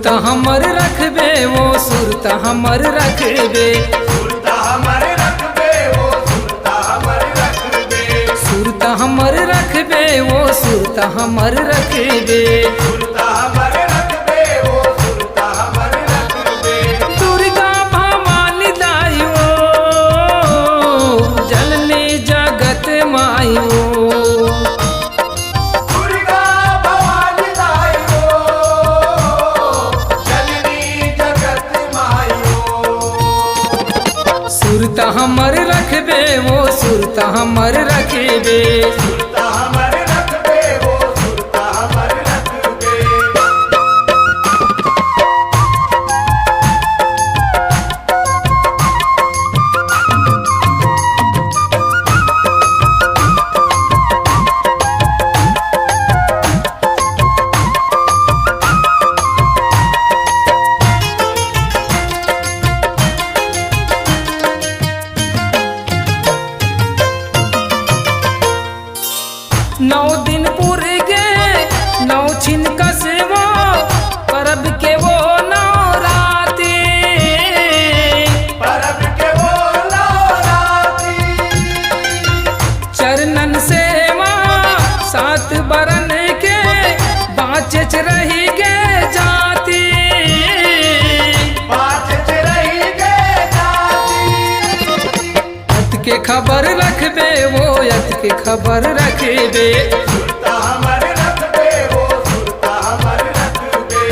सुरता हमर रखबे वो सुरता हमर रखबे, सुरता हमर रखबे वो सुरता हमर रखबे, सुरता हमर रखबे वो सुरता हमर रखबे, सुरता हमर रखबे वो सुरता हमर रखबे। दुर्गा भवानी दायो जननी जगत मायो, दुर्गा भवानी दायो जननी जगत मायो। सुरता हमर रखबे वो सुरता हमर रखबे, सुरता हमर रखबे वो सुरता हमर रखबे। नौ दिन पूरे गे नौ छिन कसबो परब के वो नवराती, परब के वो नवराती, चरणन सेवा सात बरन के बाँचच रही गे जाती, बाँचत रही गे जाती। अत के खबर रखबे वो अत के खबर रखबे, सुरता हमर रखबे वो सुरता हमर रखबे।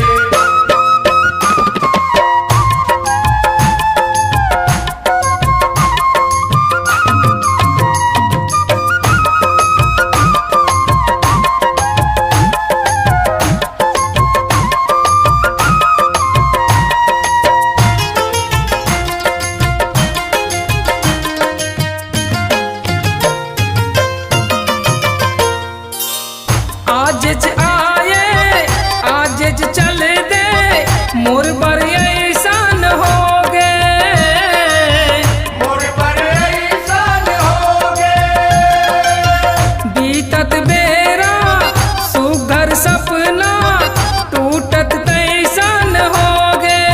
आज आए आज चल दे मोर बर ऐसान हो गे, मोर पर ऐसान होगे, बीतत बेरा सुघर सपना टूटत तैसान हो गे,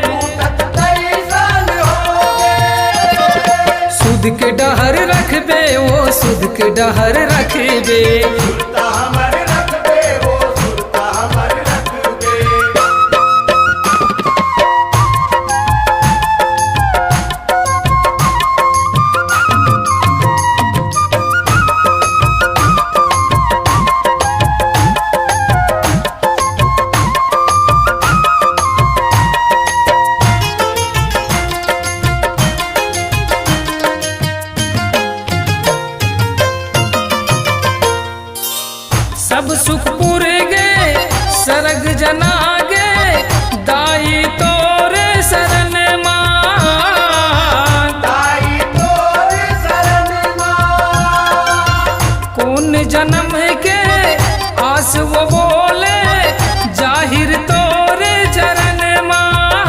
टूटत तैसान होगे। सुध के डहर रखबे वो सुध के डहर रखबे, सुरता हमर रखबे वो सुरता हमर रखबे। सब सुख पुर गे सरग जना गे दाई तोरे शरण मां, दाई तोर शरण मां, कौन जन्म के आस वो बोले जाहिर तोरे चरण मां,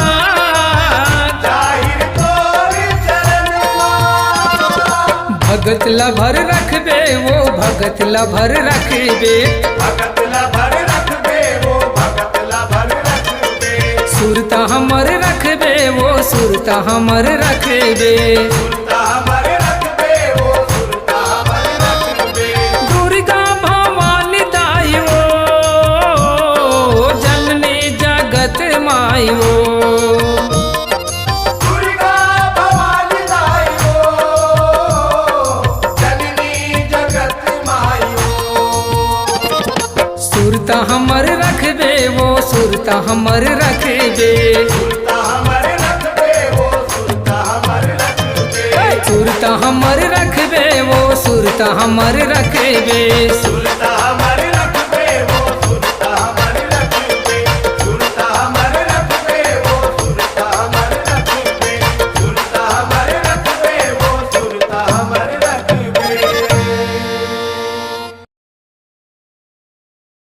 जाहिर तोर चरण मां। भगत लभर रखबे वो भगत लभर रखबे, भगत लभर रखबे वो भगत लभर रखबे, सुरता हमर रखबे वो सुरता हमर रखबे, सुरता हमर रखबे वो सुरता हमर रखबे। दुर्गा भवानी दायो जननी जगत मायो, दुर्गा भवानी दायो जननी जगत मायो। सुरता हमर रखबे वो सुरता हमर रखबे, सुरता हमर रखबे वो सुरता हमर रखबे, सुरता हमर रखबे वो सुरता हमर रखबे, सुरता